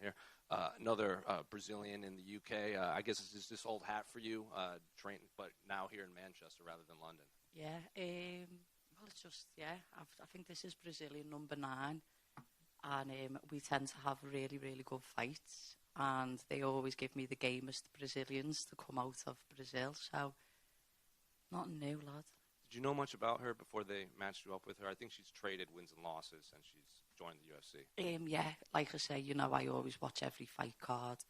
here. Another Brazilian in the UK. I guess is this old hat for you, trained, but now here in Manchester rather than London? Yeah, well, it's just, I think this is Brazilian number 9. And we tend to have really, really good fights. And they always give me the gamest Brazilians to come out of Brazil. So, nothing new, lad. Did you know much about her before they matched you up with her? I think she's traded wins and losses since she's joined the UFC. Yeah, like I say, you know, I always watch every fight card.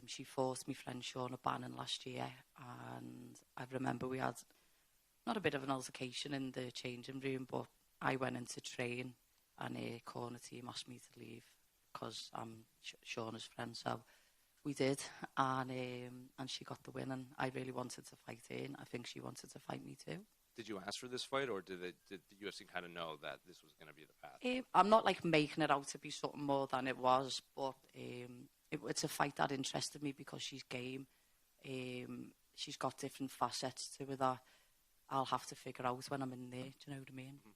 She fought my friend Sean O'Bannon last year. And I remember we had not a bit of an altercation in the changing room, but I went in to train and a corner team asked me to leave because I'm Shauna's friend. So we did, and she got the win, and I really wanted to fight her, and I think she wanted to fight me too. Did you ask for this fight, or did the UFC kind of know that this was going to be the path? I'm not like making it out to be something more than it was, but it's a fight that interested me because she's game. She's got different facets to her that I'll have to figure out when I'm in there. Do you know what I mean? Mm-hmm.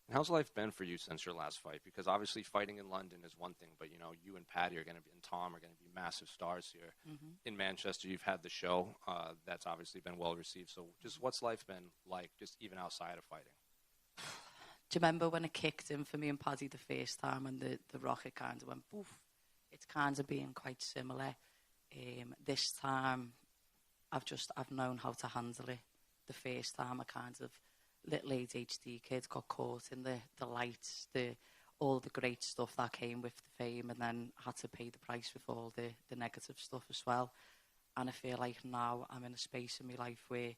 And how's life been for you since your last fight? Because obviously fighting in London is one thing, but, you know, you and Patty are going to be, and Tom are going to be massive stars here. Mm-hmm. In Manchester, you've had the show. That's obviously been well received. So just what's life been like, just even outside of fighting? Do you remember when it kicked in for me and Paddy the first time and the rocket kind of went poof? It's kind of been quite similar. This time, I've known how to handle it. The first time I kind of, little ADHD kid, got caught in the lights, all the great stuff that came with the fame, and then had to pay the price with all the negative stuff as well. And I feel like now I'm in a space in my life where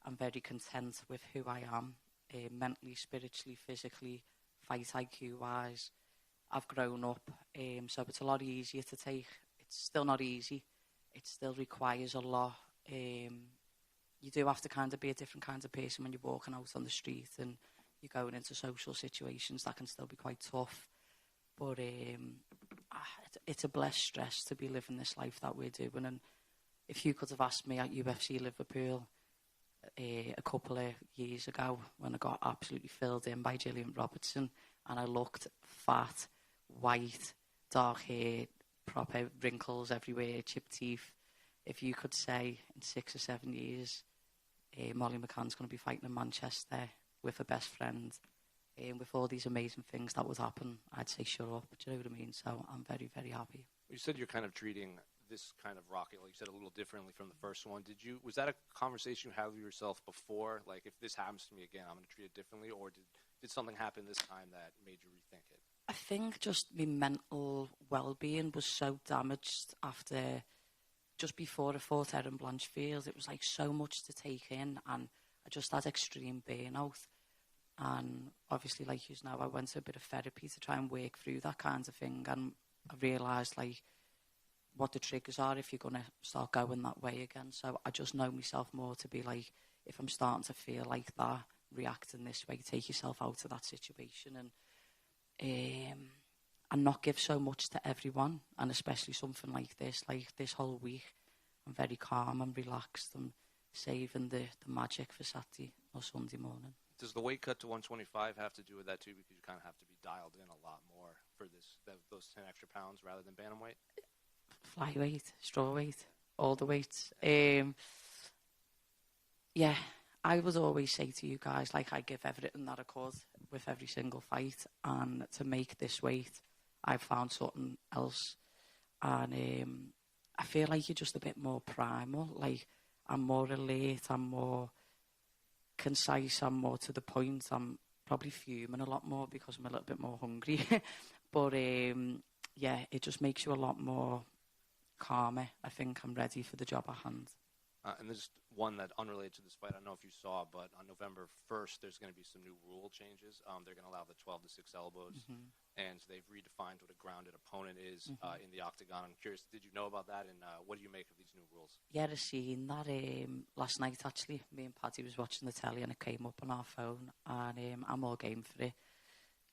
I'm very content with who I am, mentally, spiritually, physically, fight IQ wise. I've grown up, so it's a lot easier to take. It's still not easy. It still requires a lot. You do have to kind of be a different kind of person when you're walking out on the street and you're going into social situations that can still be quite tough. But it's a blessed stress to be living this life that we're doing. And if you could have asked me at UFC Liverpool a couple of years ago when I got absolutely filled in by Gillian Robertson and I looked fat, white, dark hair, proper wrinkles everywhere, chipped teeth, if you could say in 6 or 7 years, Molly McCann's going to be fighting in Manchester with her best friend, with all these amazing things that would happen, I'd say shut up. Do you know what I mean? So I'm very, very happy. You said you're kind of treating this kind of rocket, like you said, a little differently from the first one. Was that a conversation you had with yourself before? Like, if this happens to me again, I'm going to treat it differently? Or did something happen this time that made you rethink it? I think just my mental well-being was so damaged after, just before I fought Erin Blanchfield. It was like so much to take in, and I just had extreme burnout. And obviously, like you know, I went to a bit of therapy to try and work through that kind of thing, and I realised like what the triggers are if you're going to start going that way again. So I just know myself more to be like, if I'm starting to feel like that, reacting this way, take yourself out of that situation and not give so much to everyone, and especially something like this whole week. I'm very calm and relaxed and saving the magic for Saturday or Sunday morning. Does the weight cut to 125 have to do with that too, because you kind of have to be dialed in a lot more for those 10 extra pounds rather than bantamweight? Flyweight, strawweight, all the weights. Yeah, I would always say to you guys, like, I give everything that I could with every single fight, and to make this weight, I found something else. And I feel like you're just a bit more primal. Like, I'm more alert, I'm more concise, I'm more to the point. I'm probably fuming a lot more because I'm a little bit more hungry. But yeah, it just makes you a lot more calmer. I think I'm ready for the job at hand. And there's one that unrelated to this fight. I don't know if you saw, but on November 1st, there's going to be some new rule changes. They're going to allow the 12 to 6 elbows, and they've redefined what a grounded opponent is in the octagon. I'm curious, did you know about that, and what do you make of these new rules? Yeah, I seen that last night, actually. Me and Paddy was watching the telly, and it came up on our phone, and I'm all game for it.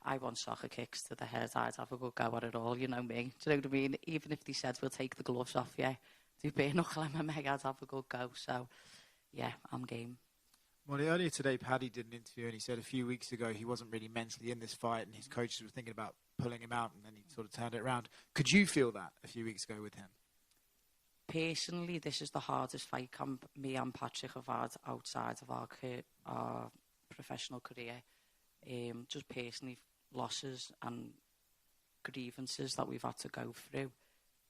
I want soccer kicks to the head. I'd have a good go at it all, you know me. Do you know what I mean? Even if they said, we'll take the gloves off, yeah, do bare knuckle MMA, I'd have a good go. So, yeah, I'm game. Well, earlier today, Paddy did an interview and he said a few weeks ago he wasn't really mentally in this fight and his coaches were thinking about pulling him out, and then he sort of turned it around. Could you feel that a few weeks ago with him? Personally, this is the hardest fight camp me and Patrick have had outside of our professional career. Just personally, losses and grievances that we've had to go through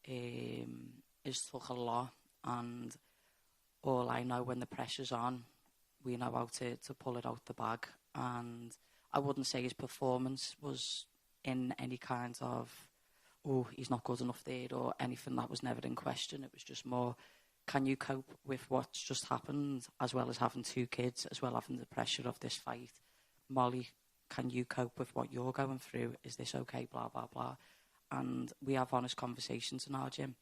is took a lot, and all I know, when the pressure's on, we know how to pull it out the bag. And I wouldn't say his performance was in any kind of, oh, he's not good enough there, or anything. That was never in question. It was just more, can you cope with what's just happened, as well as having 2 kids, as well as having the pressure of this fight? Molly, can you cope with what you're going through? Is this okay? Blah, blah, blah. And we have honest conversations in our gym,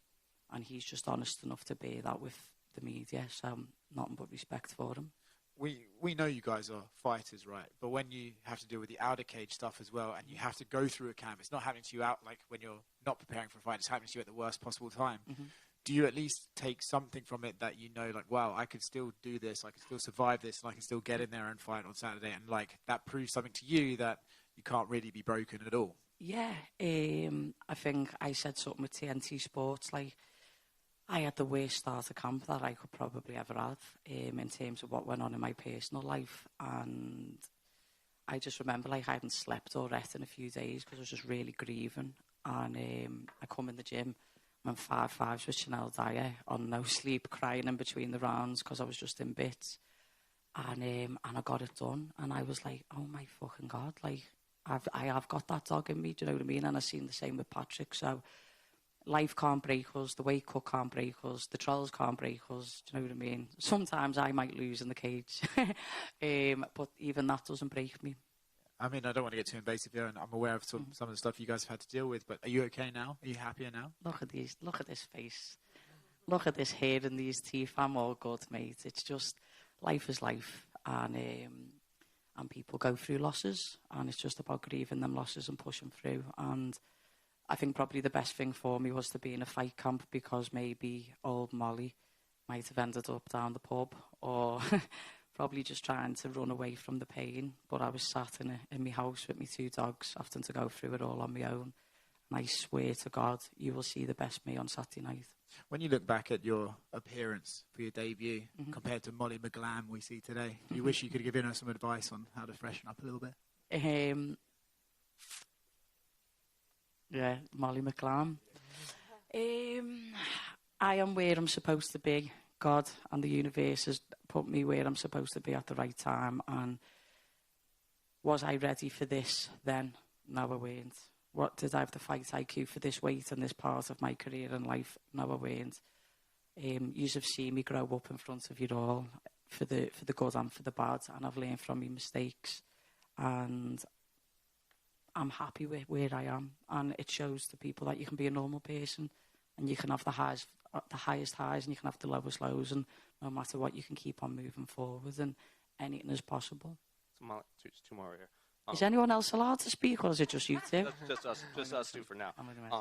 and he's just honest enough to bear that with the media, so nothing but respect for him. We know you guys are fighters, right? But when you have to deal with the outer cage stuff as well, and you have to go through a camp, it's not happening to you out like when you're not preparing for a fight, it's happening to you at the worst possible time. Mm-hmm. Do you at least take something from it that you know, like, wow, I could still do this, I can still survive this, and I can still get in there and fight on Saturday, and like that proves something to you that you can't really be broken at all? Yeah, I think I said something with TNT Sports, like, I had the worst start of camp that I could probably ever have in terms of what went on in my personal life. And I just remember, like, I hadn't slept or rested in a few days because I was just really grieving. And I come in the gym, I'm 5-5s with Chanel Dyer on no sleep, crying in between the rounds because I was just in bits. And I got it done. And I was like, oh my fucking God, like, I have got that dog in me, do you know what I mean? And I've seen the same with Patrick. So life can't break us, the weight cut can't break us, the trolls can't break us, do you know what I mean? Sometimes I might lose in the cage, but even that doesn't break me. I mean, I don't want to get too invasive here, and I'm aware of some of the stuff you guys have had to deal with, but are you okay now? Are you happier now? Look at this face. Look at this hair and these teeth. I'm all good, mate. It's just, life is life, and people go through losses, and it's just about grieving them losses and pushing through. And I think probably the best thing for me was to be in a fight camp, because maybe old Molly might have ended up down the pub, or probably just trying to run away from the pain. But I was sat in my house with my 2 dogs, having to go through it all on my own. And I swear to God, you will see the best me on Saturday night. When you look back at your appearance for your debut compared to Molly McCann we see today, do you wish you could give her some advice on how to freshen up a little bit? Yeah, Molly McCann. I am where I'm supposed to be. God and the universe has put me where I'm supposed to be at the right time. And was I ready for this then? No, I weren't. What, did I have the fight IQ for this weight and this part of my career and life? No, I weren't. You have seen me grow up in front of you all, for the good and for the bad, and I've learned from my mistakes. And I'm happy with where I am, and it shows to people that you can be a normal person, and you can have the highest highs, and you can have the lowest lows, and no matter what, you can keep on moving forward, and anything is possible. Two more here. Is anyone else allowed to speak, or is it just you two? Just us two for now.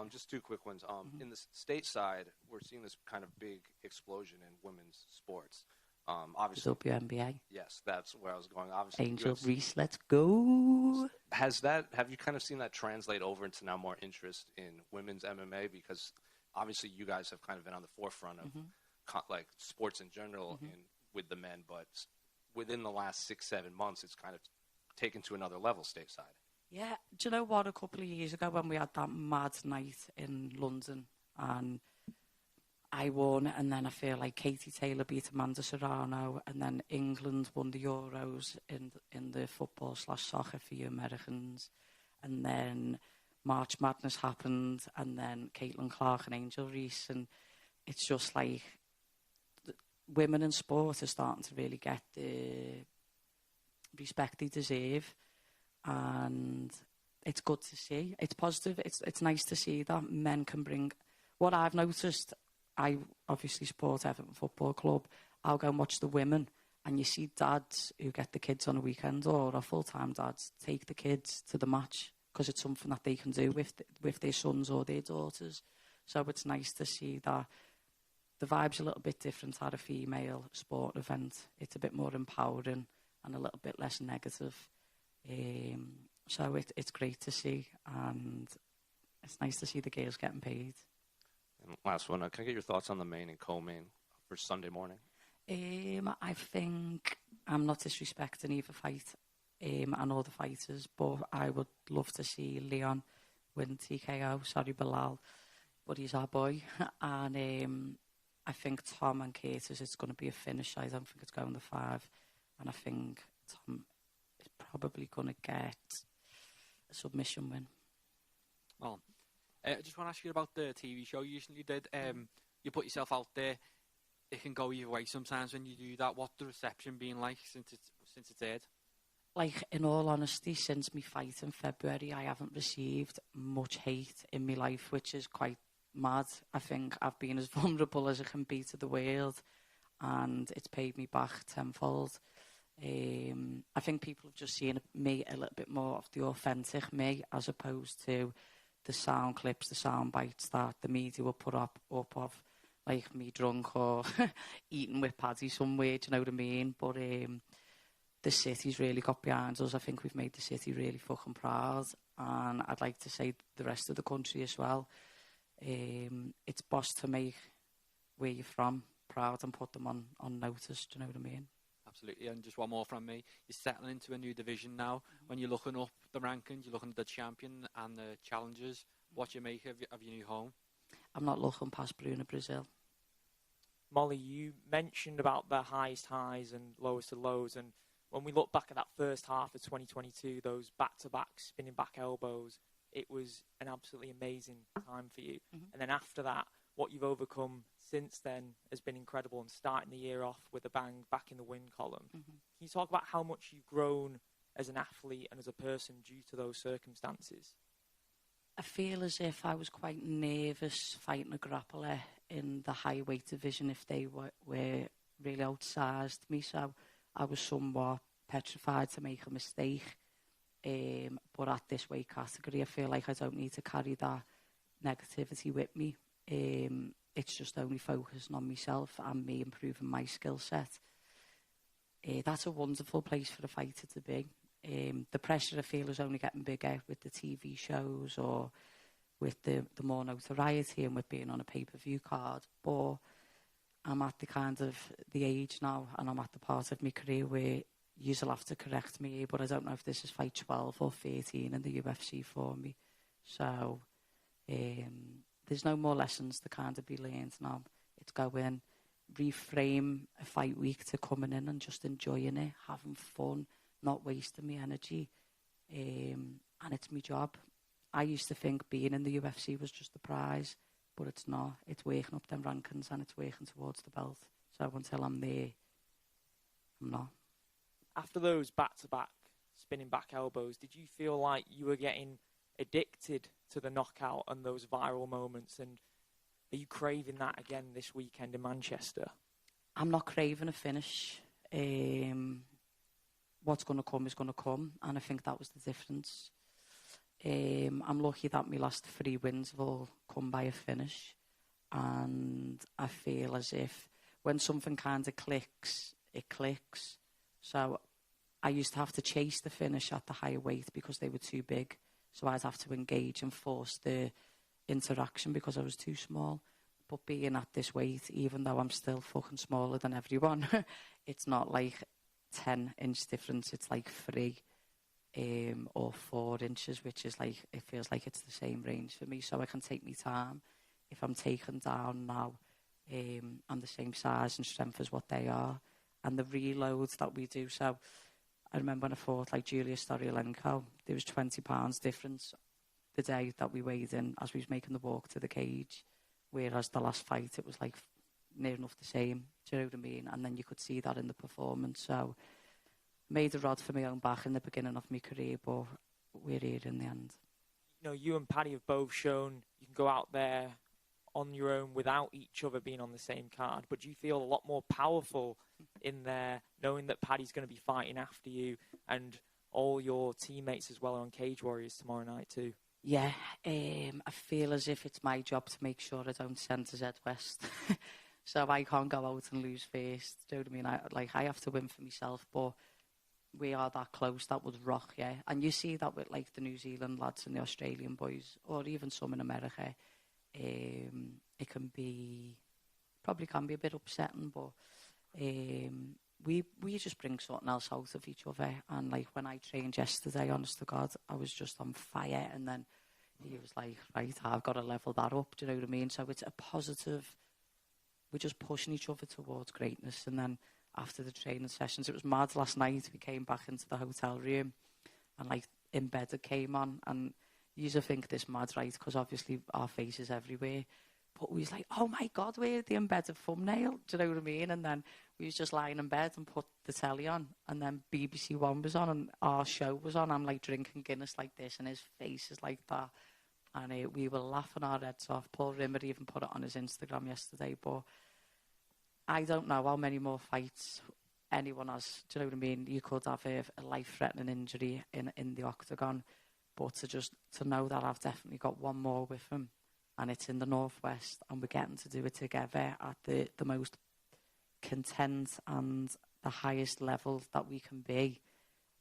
Just 2 quick ones. In the stateside, we're seeing this kind of big explosion in women's sports. Obviously, WNBA. Yes, that's where I was going. Obviously, Angel Reese, let's go. Have you kind of seen that translate over into now more interest in women's MMA? Because obviously, you guys have kind of been on the forefront of like sports in general with the men, but within the last 6-7 months, it's kind of taken to another level stateside. Yeah, do you know what? A couple of years ago, when we had that mad night in London, and I won, and then I feel like Katie Taylor beat Amanda Serrano, and then England won the Euros in the football/soccer for you Americans, and then March Madness happened, and then Caitlin Clark and Angel Reese, and it's just like women in sport are starting to really get the respect they deserve, and it's good to see. It's positive. It's nice to see that men can bring. What I've noticed, I obviously support Everton Football Club. I'll go and watch the women, and you see dads who get the kids on a weekend, or full-time dads take the kids to the match because it's something that they can do with their sons or their daughters. So it's nice to see that the vibe's a little bit different at a female sport event. It's a bit more empowering, and a little bit less negative. So it's great to see, and it's nice to see the girls getting paid. And last one, can I get your thoughts on the main and co-main for Sunday morning? I think I'm not disrespecting either fight and all the fighters, but I would love to see Leon win TKO. Sorry, Bilal, but he's our boy. And I think Tom and Curtis, it's going to be a finish. I don't think it's going to 5. And I think Tom is probably going to get a submission win. Well, I just want to ask you about the TV show you recently did. You put yourself out there. It can go either way sometimes when you do that. What's the reception been like since it's aired? Like, in all honesty, since my fight in February, I haven't received much hate in my life, which is quite mad. I think I've been as vulnerable as I can be to the world, and it's paid me back tenfold. I think people have just seen me a little bit more of the authentic me, as opposed to the sound clips, the sound bites that the media will put up of, like me drunk or eating with Paddy somewhere, do you know what I mean? But the city's really got behind us. I think we've made the city really fucking proud, and I'd like to say the rest of the country as well. It's boss to make where you're from proud and put them on notice, do you know what I mean? Absolutely, and just one more from me. You're settling into a new division now. When you're looking up the rankings, you're looking at the champion and the challengers. What do you make of your new home? I'm not looking past Bruno Brazil. Molly, you mentioned about the highest highs and lowest of lows, and when we look back at that first half of 2022, those back-to-back spinning back elbows, it was an absolutely amazing time for you. Mm-hmm. And then after that, what you've overcome since then has been incredible, and starting the year off with a bang back in the win column. Mm-hmm. Can you talk about how much you've grown as an athlete and as a person due to those circumstances? I feel as if I was quite nervous fighting a grappler in the high weight division if they were really outsized me, so I was somewhat petrified to make a mistake. But at this weight category, I feel like I don't need to carry that negativity with me. It's just only focusing on myself and me improving my skill set. That's a wonderful place for a fighter to be. The pressure I feel is only getting bigger with the TV shows or with the more notoriety and with being on a pay-per-view card. But I'm at the age now, and I'm at the part of my career where you'll have to correct me, but I don't know if this is fight 12 or 13 in the UFC for me. So there's no more lessons to kind of be learned now. It's going, reframe a fight week to coming in and just enjoying it, having fun, not wasting my energy. And it's my job. I used to think being in the UFC was just the prize, but it's not. It's working up them rankings and it's working towards the belt. So until I'm there, I'm not. After those back-to-back spinning back elbows, did you feel like you were getting addicted to the knockout and those viral moments? And are you craving that again this weekend in Manchester? I'm not craving a finish. What's going to come is going to come, and I think that was the difference. I'm lucky that my last 3 wins have all come by a finish, and I feel as if when something kind of clicks, it clicks. So I used to have to chase the finish at the higher weight because they were too big. So I'd have to engage and force the interaction because I was too small. But being at this weight, even though I'm still fucking smaller than everyone, it's not like 10-inch difference. It's like 3 or 4 inches, which is like, it feels like it's the same range for me. So I can take my time. If I'm taken down now, I'm the same size and strength as what they are. And the reloads that we do. So I remember when I fought like Julia Storyolenko, there was 20 pounds difference the day that we weighed in as we was making the walk to the cage. Whereas the last fight, it was like near enough the same. Do you know what I mean? And then you could see that in the performance. So made a rod for my own back in the beginning of my career, but we're here in the end. You know, you and Paddy have both shown you can go out there on your own without each other being on the same card, but do you feel a lot more powerful in there knowing that Paddy's going to be fighting after you and all your teammates as well are on Cage Warriors tomorrow night too? Yeah, I feel as if it's my job to make sure I don't send to Z West. So I can't go out and lose first. Do you know what I mean? I have to win for myself, but we are that close, that would rock, yeah. And you see that with like the New Zealand lads and the Australian boys, or even some in America. It can be, probably can be a bit upsetting, but we just bring something else out of each other. And like when I trained yesterday, honest to God, I was just on fire. And then he was like, right, I've got to level that up. Do you know what I mean? So it's a positive. We're just pushing each other towards greatness. And then after the training sessions, it was mad. Last night we came back into the hotel room, and like Embedded came on, and you used to think this mad, right? Because obviously our faces everywhere. But we was like, oh my God, we're the Embedded thumbnail. Do you know what I mean? And then we was just lying in bed and put the telly on, and then BBC One was on, and our show was on. I'm like drinking Guinness like this, and his face is like that. And we were laughing our heads off. Paul Rimmer even put it on his Instagram yesterday. But I don't know how many more fights anyone has. Do you know what I mean? You could have a life-threatening injury in the octagon. But to know that I've definitely got one more with him, and it's in the Northwest, and we're getting to do it together at the most content and the highest level that we can be.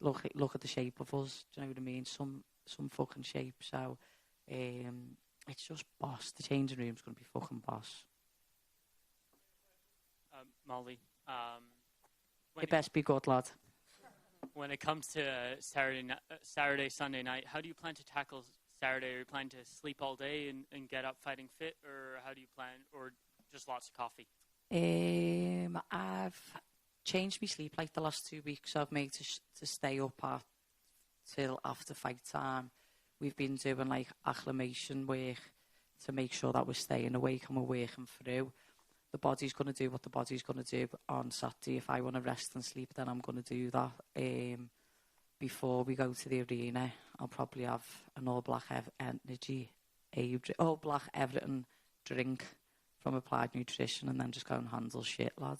Look at the shape of us. Do you know what I mean? Some fucking shape. So it's just boss. The changing room's going to be fucking boss. Molly, It best be good, lad. when it comes to Saturday, Sunday night, how do you plan to tackle Saturday? Are you planning to sleep all day and get up fighting fit, or how do you plan, or just lots of coffee? I've changed my sleep like the last 2 weeks. I've made to stay up till after fight time. We've been doing like acclimation work to make sure that we're staying awake and we're working through. The body's going to do what the body's going to do on Saturday. If I want to rest and sleep, then I'm going to do that. Before we go to the arena, I'll probably have an all-black all-black everything drink from Applied Nutrition, and then just go and handle shit, lad.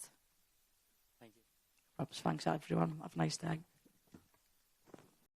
Thank you. Thanks, everyone. Have a nice day.